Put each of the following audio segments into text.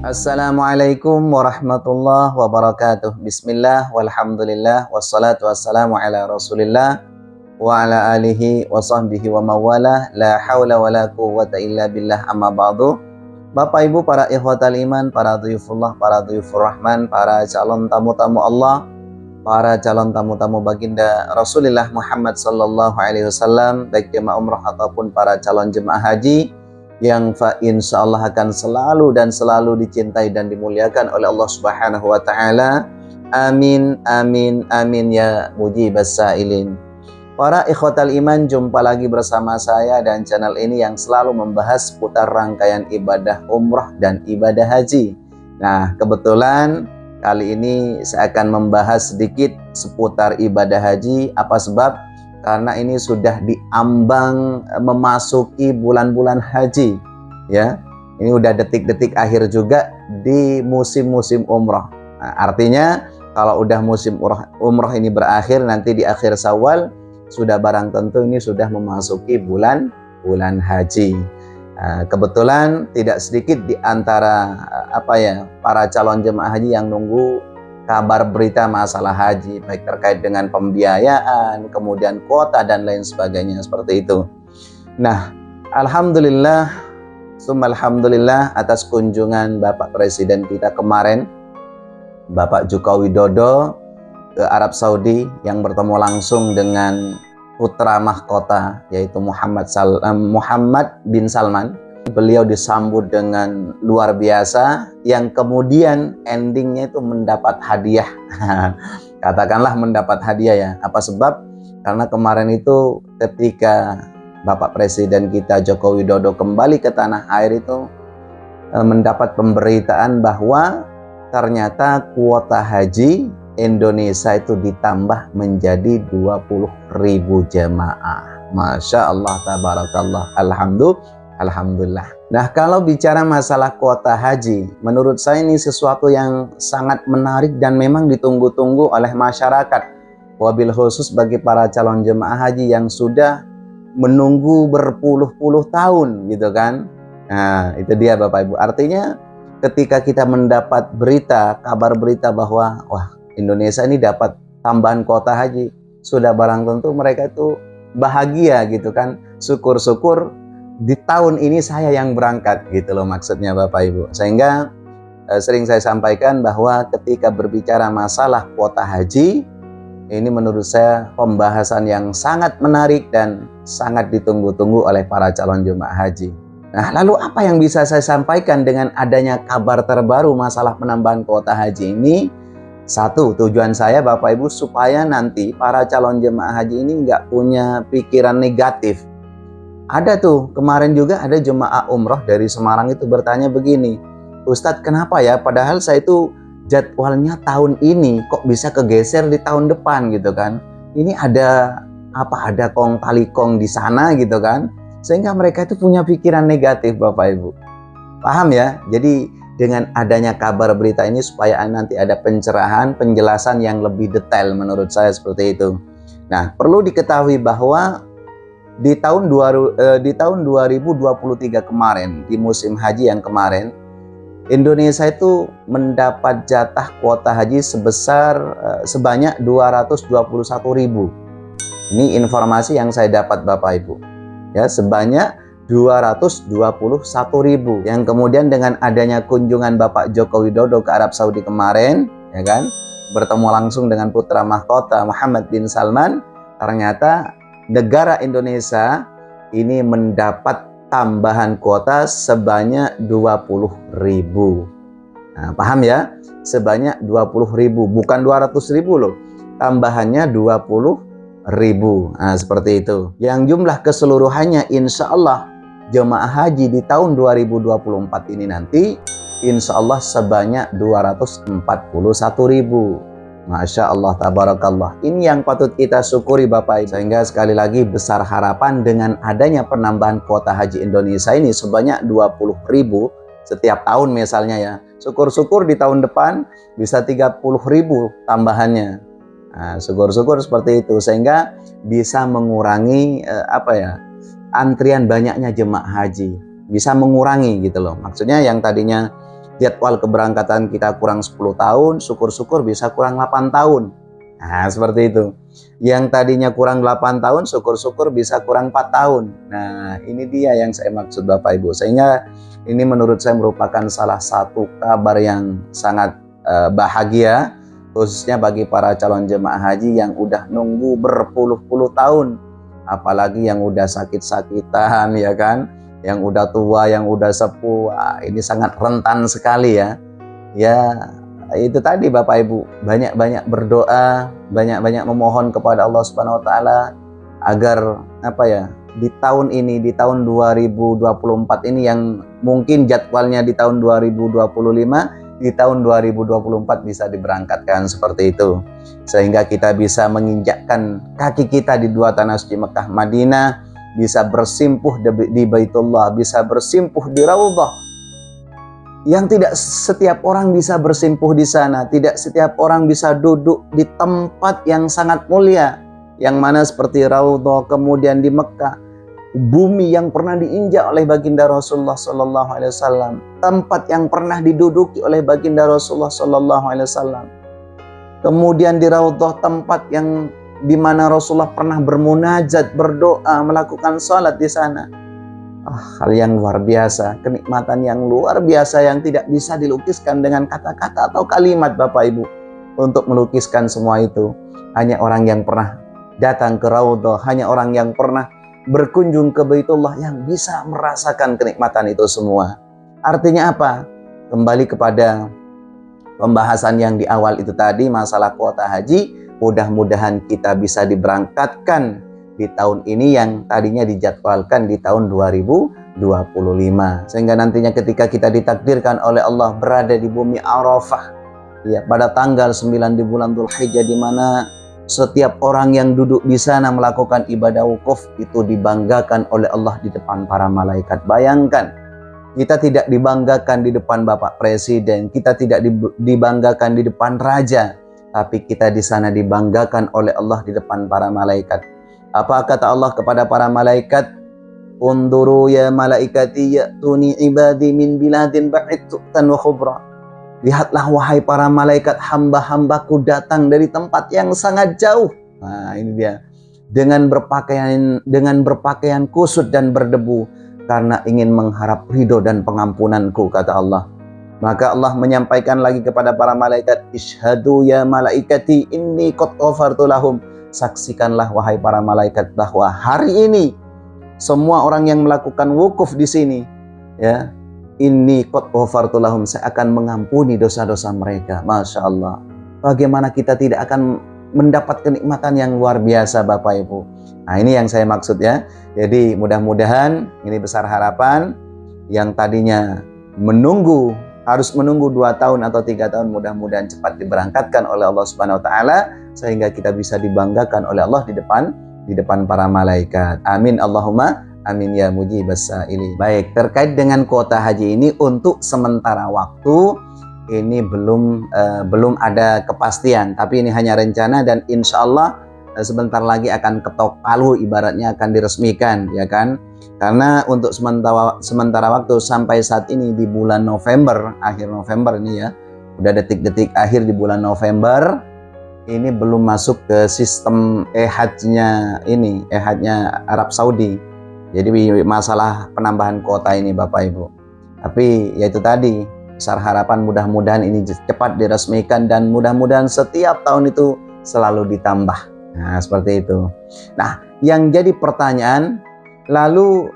Assalamualaikum warahmatullahi wabarakatuh. Bismillah, walhamdulillah, wassalatu wassalamu ala rasulillah wa ala alihi wa sahbihi wa mawalah. La hawla wa la quwwata illa billah, amma ba'du. Bapak Ibu, para ikhwatal iman, para dhuyufullah, para dhuyufur rahman, para calon tamu-tamu Allah, para calon tamu-tamu baginda Rasulullah Muhammad sallallahu alaihi wasallam, baik jemaah umrah ataupun para calon jemaah haji yang insyaallah akan selalu dan selalu dicintai dan dimuliakan oleh Allah Subhanahu wa taala. Amin amin amin ya mujibas sailin. Para ikhwatal iman, jumpa lagi bersama saya dan channel ini yang selalu membahas seputar rangkaian ibadah umrah dan ibadah haji. Nah, kebetulan kali ini saya akan membahas sedikit seputar ibadah haji. Apa sebab? Karena ini sudah diambang memasuki bulan-bulan haji, ya. Ini udah detik-detik akhir juga di musim-musim umroh. Nah, artinya kalau udah musim umroh ini berakhir, nanti di akhir Syawal sudah barang tentu ini sudah memasuki bulan haji. Nah, kebetulan tidak sedikit di antara para calon jemaah haji yang nunggu kabar berita masalah haji, baik terkait dengan pembiayaan, kemudian kuota dan lain sebagainya seperti itu. Nah, alhamdulillah, alhamdulillah atas kunjungan Bapak Presiden kita kemarin, Bapak Joko Widodo ke Arab Saudi yang bertemu langsung dengan putra mahkota yaitu Muhammad bin Salman. Beliau disambut dengan luar biasa, yang kemudian endingnya itu mendapat hadiah. Katakanlah mendapat hadiah ya. Apa sebab? Karena kemarin itu ketika Bapak Presiden kita Joko Widodo kembali ke tanah air itu mendapat pemberitaan bahwa ternyata kuota haji Indonesia itu ditambah menjadi 20.000 jemaah. Masya Allah, tabarakallah, Alhamdulillah. Nah, kalau bicara masalah kuota haji, menurut saya ini sesuatu yang sangat menarik dan memang ditunggu-tunggu oleh masyarakat. Wabil khusus bagi para calon jemaah haji yang sudah menunggu berpuluh-puluh tahun gitu kan. Nah, itu dia Bapak Ibu. Artinya ketika kita mendapat kabar berita bahwa wah, Indonesia ini dapat tambahan kuota haji, sudah barang tentu mereka itu bahagia gitu kan. Syukur-syukur di tahun ini saya yang berangkat gitu loh maksudnya Bapak Ibu. Sehingga sering saya sampaikan bahwa ketika berbicara masalah kuota haji, ini menurut saya pembahasan yang sangat menarik dan sangat ditunggu-tunggu oleh para calon jemaah haji. Nah, lalu apa yang bisa saya sampaikan dengan adanya kabar terbaru masalah penambahan kuota haji ini? Satu, tujuan saya Bapak Ibu supaya nanti para calon jemaah haji ini nggak punya pikiran negatif. Ada tuh, kemarin juga ada jemaah umroh dari Semarang itu bertanya begini, Ustadz, kenapa ya padahal saya itu jadwalnya tahun ini kok bisa kegeser di tahun depan gitu kan. Ini ada kong tali kong di sana gitu kan. Sehingga mereka itu punya pikiran negatif Bapak Ibu. Paham ya? Jadi dengan adanya kabar berita ini supaya nanti ada pencerahan, penjelasan yang lebih detail menurut saya seperti itu. Nah, perlu diketahui bahwa di tahun 2023 kemarin, di musim haji yang kemarin, Indonesia itu mendapat jatah kuota haji sebanyak 221.000. Ini informasi yang saya dapat Bapak Ibu. Ya, sebanyak 221.000. Yang kemudian dengan adanya kunjungan Bapak Joko Widodo ke Arab Saudi kemarin, ya kan, bertemu langsung dengan putra mahkota Muhammad bin Salman, ternyata negara Indonesia ini mendapat tambahan kuota sebanyak 20.000. Nah, paham ya? Sebanyak 20.000, bukan 200.000 loh. Tambahannya 20.000. Nah, seperti itu. Yang jumlah keseluruhannya insya Allah jemaah haji di tahun 2024 ini nanti insya Allah sebanyak 241.000. Masya Allah, tabarakallah. Ini yang patut kita syukuri Bapak Ibu. Sehingga sekali lagi besar harapan dengan adanya penambahan kuota haji Indonesia ini sebanyak 20.000 setiap tahun misalnya ya. Syukur-syukur di tahun depan bisa 30.000 tambahannya. Nah, syukur-syukur seperti itu sehingga bisa mengurangi antrian banyaknya jemaah haji. Bisa mengurangi gitu loh. Maksudnya yang tadinya jadwal keberangkatan kita kurang 10 tahun, syukur-syukur bisa kurang 8 tahun. Nah, seperti itu. Yang tadinya kurang 8 tahun, syukur-syukur bisa kurang 4 tahun. Nah, ini dia yang saya maksud Bapak Ibu. Sehingga ini menurut saya merupakan salah satu kabar yang sangat bahagia, khususnya bagi para calon jemaah haji yang udah nunggu berpuluh-puluh tahun. Apalagi yang udah sakit-sakitan, ya kan, yang udah tua, yang udah sepuh. Ini sangat rentan sekali ya. Ya, itu tadi Bapak Ibu, banyak-banyak berdoa, banyak-banyak memohon kepada Allah Subhanahu wa taala agar di tahun ini, di tahun 2024 ini yang mungkin jadwalnya di tahun 2025, di tahun 2024 bisa diberangkatkan seperti itu, sehingga kita bisa menginjakkan kaki kita di dua tanah suci Mekah Madinah, bisa bersimpuh di Baitullah, bisa bersimpuh di Raudhah, yang tidak setiap orang bisa bersimpuh di sana, tidak setiap orang bisa duduk di tempat yang sangat mulia, yang mana seperti Raudhah, kemudian di Mekah, bumi yang pernah diinjak oleh baginda Rasulullah Sallallahu Alaihi Wasallam, tempat yang pernah diduduki oleh baginda Rasulullah Sallallahu Alaihi Wasallam. Kemudian di Raudhah, tempat yang di mana Rasulullah pernah bermunajat, berdoa, melakukan salat di sana. Hal yang luar biasa, kenikmatan yang luar biasa yang tidak bisa dilukiskan dengan kata-kata atau kalimat Bapak Ibu. Untuk melukiskan semua itu, hanya orang yang pernah datang ke Raudhah, hanya orang yang pernah berkunjung ke Baitullah yang bisa merasakan kenikmatan itu semua. Artinya apa? Kembali kepada pembahasan yang di awal itu tadi, masalah kuota haji. Mudah-mudahan kita bisa diberangkatkan di tahun ini yang tadinya dijadwalkan di tahun 2025. Sehingga nantinya ketika kita ditakdirkan oleh Allah berada di bumi Arafah, ya, pada tanggal 9 di bulan Dzulhijjah, di mana setiap orang yang duduk di sana melakukan ibadah wukuf itu dibanggakan oleh Allah di depan para malaikat. Bayangkan, kita tidak dibanggakan di depan Bapak Presiden, kita tidak dibanggakan di depan Raja, tapi kita di sana dibanggakan oleh Allah di depan para malaikat. Apa kata Allah kepada para malaikat? Unduru ya malaikati ya'tuni ibadi min biladin ba'idtu'tan wa khubra. Lihatlah wahai para malaikat, hamba-hambaku datang dari tempat yang sangat jauh. Nah, ini dia. Dengan berpakaian kusut dan berdebu karena ingin mengharap ridho dan pengampunanku, kata Allah. Maka Allah menyampaikan lagi kepada para malaikat, Ishhadu ya malaikati inni qad ghafartu lahum. Saksikanlah wahai para malaikat bahwa hari ini semua orang yang melakukan wukuf di sini, ya, Inni qad ghafartu lahum, saya akan mengampuni dosa-dosa mereka. Masya Allah. Bagaimana kita tidak akan mendapat kenikmatan yang luar biasa Bapak Ibu. Nah, ini yang saya maksud ya. Jadi mudah-mudahan ini besar harapan yang tadinya harus menunggu 2 tahun atau 3 tahun, mudah-mudahan cepat diberangkatkan oleh Allah Subhanahu wa taala sehingga kita bisa dibanggakan oleh Allah di depan para malaikat. Amin Allahumma amin ya mujibas sa'ili. Baik, terkait dengan kuota haji ini untuk sementara waktu ini belum ada kepastian, tapi ini hanya rencana dan insya Allah sebentar lagi akan ketok palu, ibaratnya akan diresmikan, ya kan? Karena untuk sementara waktu sampai saat ini di bulan November, akhir November ini ya, udah detik-detik akhir di bulan November, ini belum masuk ke sistem e-hajnya Arab Saudi. Jadi masalah penambahan kuota ini Bapak Ibu. Tapi ya itu tadi, besar harapan mudah-mudahan ini cepat diresmikan dan mudah-mudahan setiap tahun itu selalu ditambah. Nah, seperti itu. Nah, yang jadi pertanyaan, lalu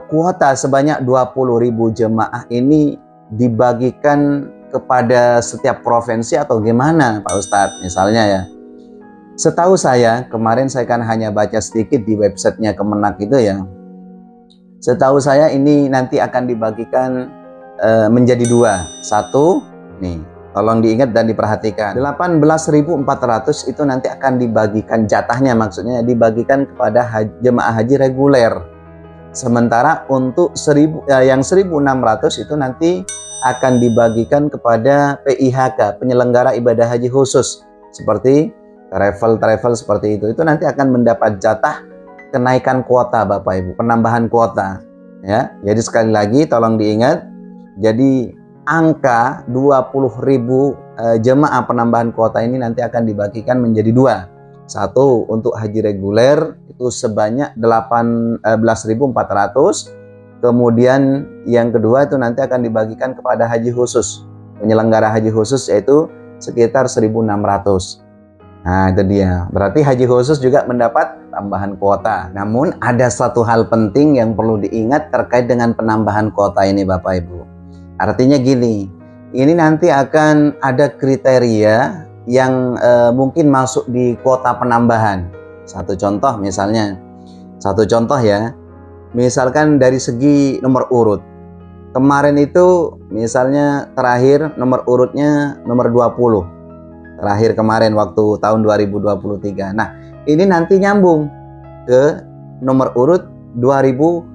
kuota sebanyak 20.000 jemaah ini dibagikan kepada setiap provinsi atau gimana Pak Ustadz? Misalnya ya, setahu saya, kemarin saya kan hanya baca sedikit di websitenya Kemenak itu ya. Setahu saya ini nanti akan dibagikan menjadi 2. Satu, nih, tolong diingat dan diperhatikan. 18.400 itu nanti akan dibagikan jatahnya, maksudnya dibagikan kepada jemaah haji reguler. Sementara untuk 1.600 itu nanti akan dibagikan kepada PIHK, penyelenggara ibadah haji khusus, seperti travel seperti itu. Itu nanti akan mendapat jatah kenaikan kuota Bapak Ibu, penambahan kuota ya. Jadi sekali lagi tolong diingat, jadi angka 20.000 jemaah penambahan kuota ini nanti akan dibagikan menjadi dua. Satu untuk haji reguler itu sebanyak 18.400. Kemudian yang kedua itu nanti akan dibagikan kepada haji khusus, penyelenggara haji khusus, yaitu sekitar 1.600. Nah itu dia, berarti haji khusus juga mendapat tambahan kuota. Namun ada satu hal penting yang perlu diingat terkait dengan penambahan kuota ini Bapak Ibu. Artinya gini, ini nanti akan ada kriteria yang mungkin masuk di kuota penambahan. Satu contoh ya, misalkan dari segi nomor urut. Kemarin itu misalnya terakhir nomor urutnya nomor 20. Terakhir kemarin waktu tahun 2023. Nah, ini nanti nyambung ke nomor urut 21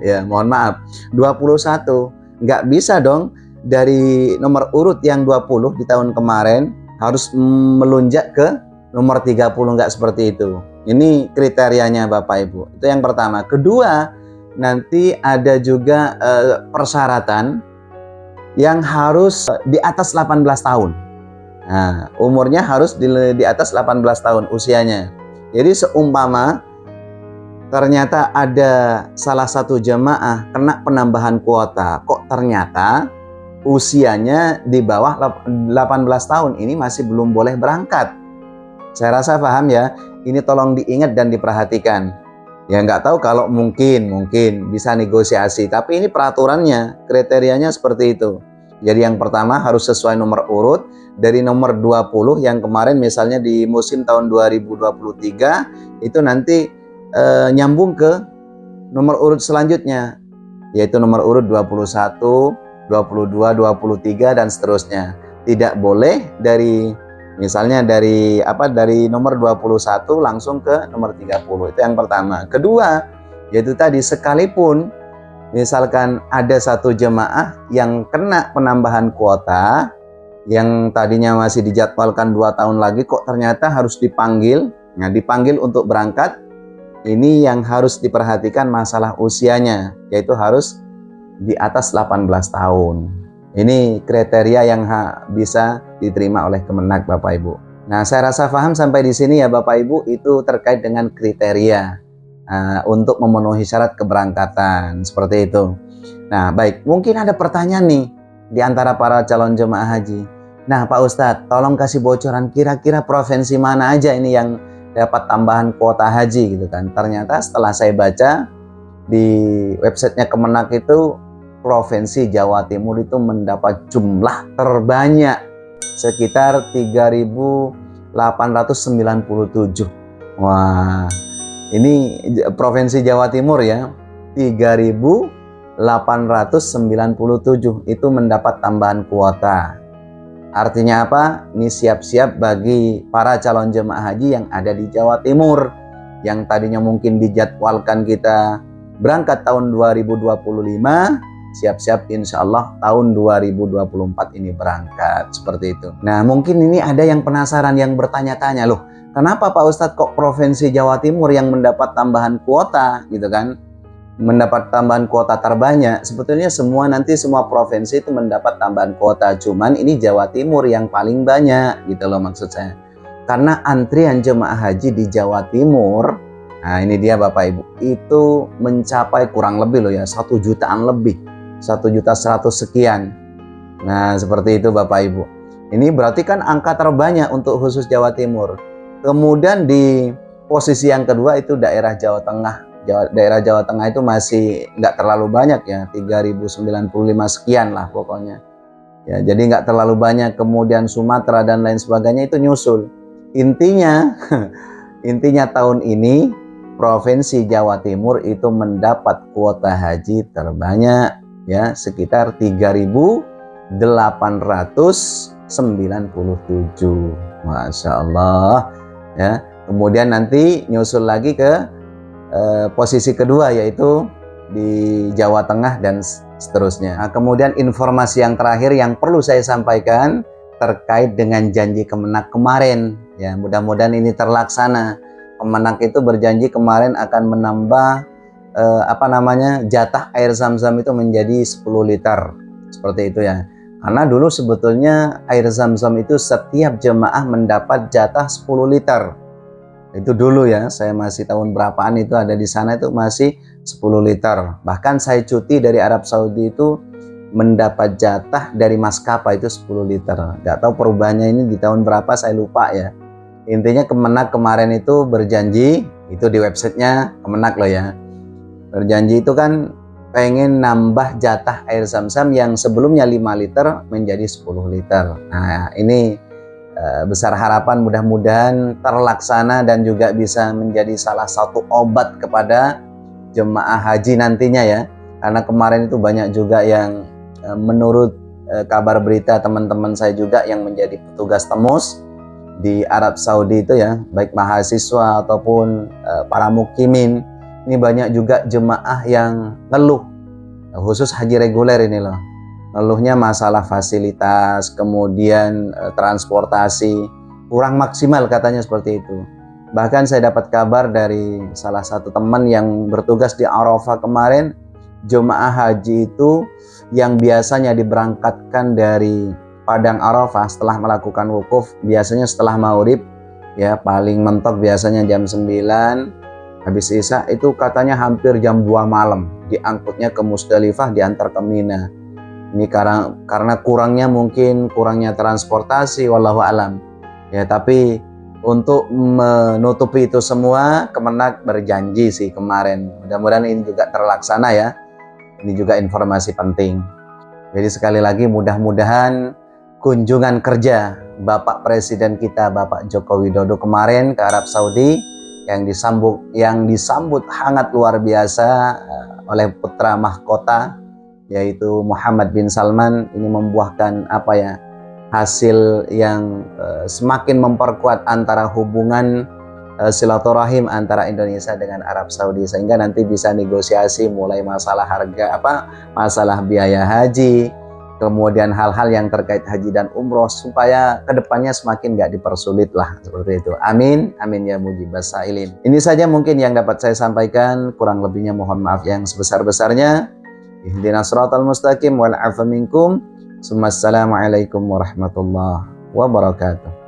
ya, mohon maaf. 21. Nggak bisa dong dari nomor urut yang 20 di tahun kemarin harus melunjak ke nomor 30, nggak seperti itu. Ini kriterianya Bapak Ibu. Itu yang pertama. Kedua, nanti ada juga persyaratan yang harus di atas 18 tahun. Nah, umurnya harus di atas 18 tahun usianya. Jadi seumpama ternyata ada salah satu jemaah kena penambahan kuota, kok ternyata usianya di bawah 18 tahun, ini masih belum boleh berangkat. Saya rasa paham ya. Ini tolong diingat dan diperhatikan. Ya nggak tahu kalau mungkin bisa negosiasi, tapi ini peraturannya, kriterianya seperti itu. Jadi yang pertama harus sesuai nomor urut. Dari nomor 20 yang kemarin misalnya di musim tahun 2023 itu nanti nyambung ke nomor urut selanjutnya, yaitu nomor urut 21, 22, 23 dan seterusnya. Tidak boleh dari misalnya dari nomor 21 langsung ke nomor 30. Itu yang pertama. Kedua, yaitu tadi sekalipun misalkan ada satu jemaah yang kena penambahan kuota yang tadinya masih dijadwalkan 2 tahun lagi, kok ternyata harus dipanggil. Nah, dipanggil untuk berangkat, ini yang harus diperhatikan masalah usianya, yaitu harus di atas 18 tahun. Ini kriteria yang bisa diterima oleh Kemenak Bapak Ibu. Nah, saya rasa paham sampai di sini ya Bapak Ibu, itu terkait dengan kriteria untuk memenuhi syarat keberangkatan, seperti itu. Nah, baik, mungkin ada pertanyaan nih di antara para calon jemaah haji. Nah, Pak Ustadz, tolong kasih bocoran kira-kira provinsi mana aja ini yang dapat tambahan kuota haji gitu kan. Ternyata setelah saya baca di websitenya Kemenak itu, Provinsi Jawa Timur itu mendapat jumlah terbanyak sekitar 3.897. Wah, ini Provinsi Jawa Timur ya, 3.897 itu mendapat tambahan kuota. Artinya apa? Ini siap-siap bagi para calon jemaah haji yang ada di Jawa Timur, yang tadinya mungkin dijadwalkan kita berangkat tahun 2025, siap-siap insya Allah tahun 2024 ini berangkat, seperti itu. Nah, mungkin ini ada yang penasaran, yang bertanya-tanya, loh kenapa Pak Ustadz kok Provinsi Jawa Timur yang mendapat tambahan kuota gitu kan, mendapat tambahan kuota terbanyak? Sebetulnya semua provinsi itu mendapat tambahan kuota, cuman ini Jawa Timur yang paling banyak gitu loh maksud saya. Karena antrian jemaah haji di Jawa Timur, nah ini dia Bapak Ibu, itu mencapai kurang lebih loh ya 1 jutaan lebih, 1.100.000 sekian. Nah seperti itu Bapak Ibu. Ini berarti kan angka terbanyak untuk khusus Jawa Timur. Kemudian di posisi yang kedua itu daerah Jawa Tengah. Daerah Jawa Tengah itu masih nggak terlalu banyak ya, 3.095 sekian lah pokoknya. Ya, jadi nggak terlalu banyak. Kemudian Sumatera dan lain sebagainya itu nyusul. Intinya tahun ini Provinsi Jawa Timur itu mendapat kuota haji terbanyak ya, sekitar 3.897. Masya Allah ya. Kemudian nanti nyusul lagi ke posisi kedua, yaitu di Jawa Tengah dan seterusnya. Nah, kemudian informasi yang terakhir yang perlu saya sampaikan terkait dengan janji Kemenak kemarin ya, mudah-mudahan ini terlaksana. Kemenak itu berjanji kemarin akan menambah jatah air zam-zam itu menjadi 10 liter Seperti itu ya. Karena dulu sebetulnya air zam-zam itu setiap jemaah mendapat jatah 10 liter. Itu dulu ya, saya masih tahun berapaan itu ada di sana itu masih 10 liter. Bahkan saya cuti dari Arab Saudi itu mendapat jatah dari maskapai itu 10 liter. Gak tahu perubahannya ini di tahun berapa, saya lupa ya. Intinya Kemenak kemarin itu berjanji, itu di websitenya Kemenak loh ya. Berjanji itu kan pengen nambah jatah air zam-zam yang sebelumnya 5 liter menjadi 10 liter. Nah ini besar harapan mudah-mudahan terlaksana dan juga bisa menjadi salah satu obat kepada jemaah haji nantinya ya. Karena kemarin itu banyak juga yang menurut kabar berita teman-teman saya juga yang menjadi petugas TEMUS di Arab Saudi itu ya, baik mahasiswa ataupun para mukimin, ini banyak juga jemaah yang ngeluh, khusus haji reguler ini loh, ngeluhnya masalah fasilitas, kemudian transportasi kurang maksimal katanya seperti itu. Bahkan saya dapat kabar dari salah satu teman yang bertugas di Arafah kemarin, jemaah haji itu yang biasanya diberangkatkan dari Padang Arafah setelah melakukan wukuf, biasanya setelah maghrib ya, paling mentok biasanya jam 9 habis isya, itu katanya hampir jam 2 malam diangkutnya ke Musdalifah, diantar ke Mina. Ini karena kurangnya transportasi, wallahu alam ya. Tapi untuk menutupi itu semua, Kemenak berjanji sih kemarin, mudah-mudahan ini juga terlaksana ya. Ini juga informasi penting. Jadi sekali lagi mudah-mudahan kunjungan kerja Bapak Presiden kita, Bapak Joko Widodo kemarin ke Arab Saudi yang disambut hangat luar biasa oleh putra mahkota yaitu Muhammad bin Salman, ini membuahkan hasil yang semakin memperkuat antara hubungan silaturahim antara Indonesia dengan Arab Saudi, sehingga nanti bisa negosiasi mulai masalah masalah biaya haji, kemudian hal-hal yang terkait haji dan umroh, supaya kedepannya semakin gak dipersulit lah, seperti itu. Amin, amin ya mujibas sa'ilin. Ini saja mungkin yang dapat saya sampaikan, kurang lebihnya mohon maaf yang sebesar-besarnya. Ihdinas siratal mustaqim wal afa minkum. Assalamualaikum warahmatullahi wabarakatuh.